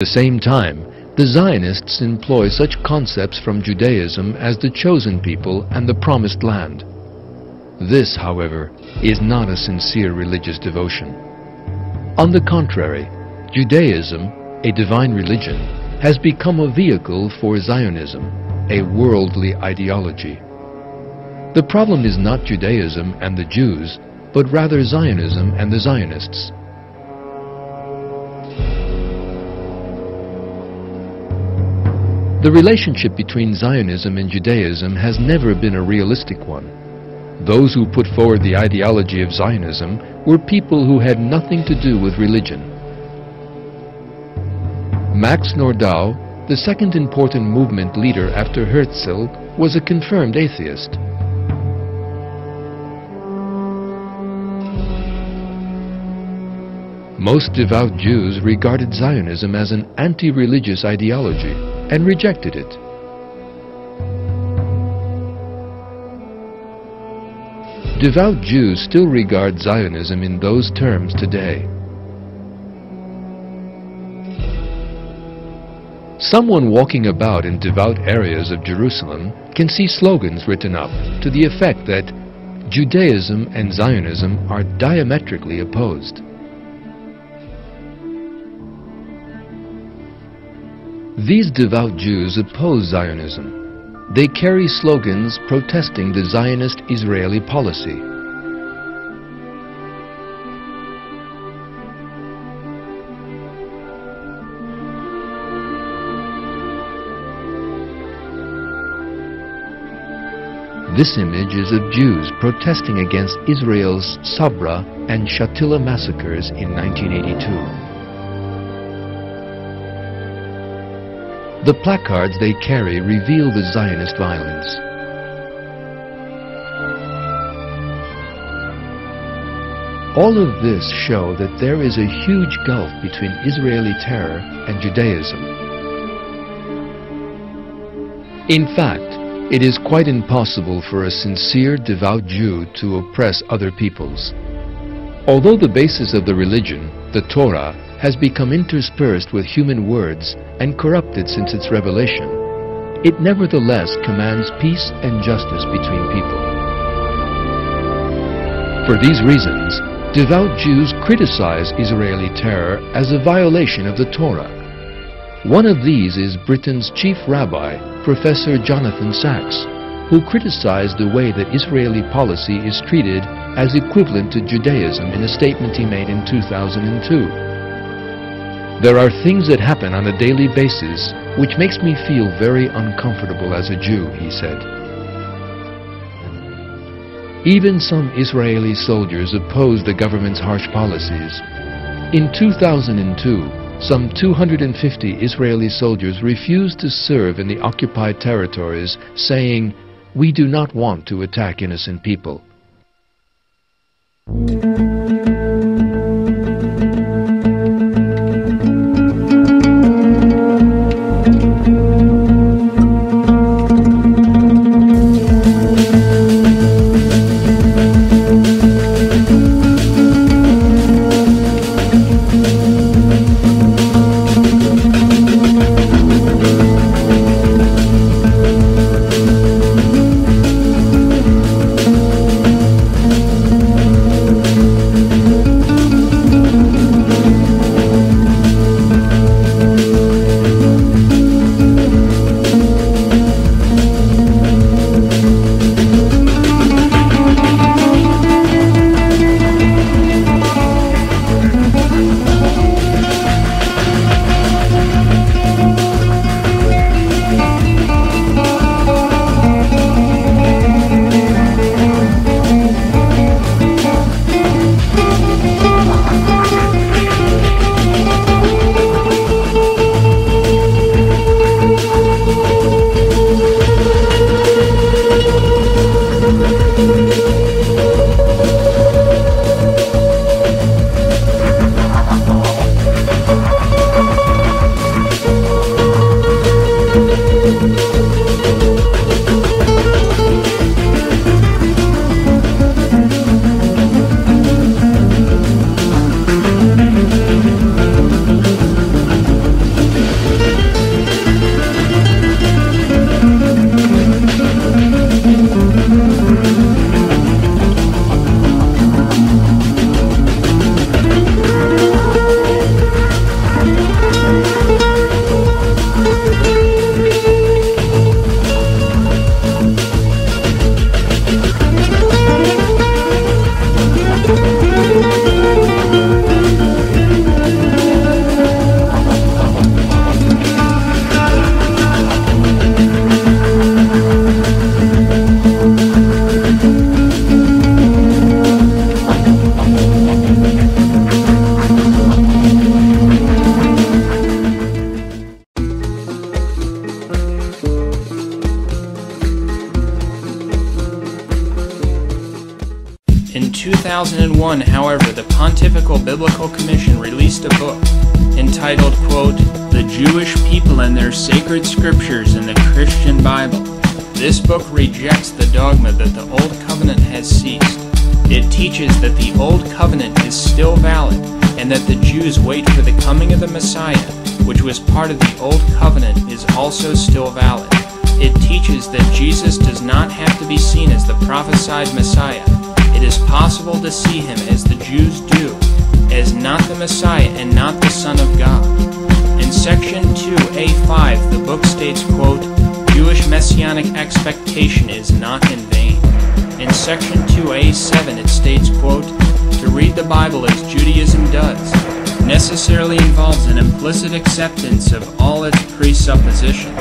At the same time, the Zionists employ such concepts from Judaism as the chosen people and the promised land. This, however, is not a sincere religious devotion. On the contrary, Judaism, a divine religion, has become a vehicle for Zionism, a worldly ideology. The problem is not Judaism and the Jews, but rather Zionism and the Zionists. The relationship between Zionism and Judaism has never been a realistic one. Those who put forward the ideology of Zionism were people who had nothing to do with religion. Max Nordau, the second important movement leader after Herzl, was a confirmed atheist. Most devout Jews regarded Zionism as an anti-religious ideology and rejected it. Devout Jews still regard Zionism in those terms today. Someone walking about in devout areas of Jerusalem can see slogans written up to the effect that Judaism and Zionism are diametrically opposed. These devout Jews oppose Zionism. They carry slogans protesting the Zionist Israeli policy. This image is of Jews protesting against Israel's Sabra and Shatila massacres in 1982. The placards they carry reveal the Zionist violence. All of this show that there is a huge gulf between Israeli terror and Judaism. In fact, it is quite impossible for a sincere, devout Jew to oppress other peoples. Although the basis of the religion, the Torah, has become interspersed with human words and corrupted since its revelation, it nevertheless commands peace and justice between people. For these reasons, devout Jews criticize Israeli terror as a violation of the Torah. One of these is Britain's chief rabbi, Professor Jonathan Sacks, who criticized the way that Israeli policy is treated as equivalent to Judaism in a statement he made in 2002. There are things that happen on a daily basis which makes me feel very uncomfortable as a Jew, he said. Even some Israeli soldiers oppose the government's harsh policies. In 2002, some 250 Israeli soldiers refused to serve in the occupied territories, saying, "We do not want to attack innocent people." 2001, however, the Pontifical Biblical Commission released a book entitled, quote, "The Jewish People and Their Sacred Scriptures in the Christian Bible." This book rejects the dogma that the Old Covenant has ceased. It teaches that the Old Covenant is still valid and that the Jews wait for the coming of the Messiah, which was part of the Old Covenant, is also still valid. It teaches that Jesus does not have to be seen as the prophesied Messiah. It is possible to see him as the Jews do, as not the Messiah and not the Son of God. In section 2a5, the book states, quote, "Jewish messianic expectation is not in vain." In section 2a7, it states, quote, "To read the Bible as Judaism does necessarily involves an implicit acceptance of all its presuppositions.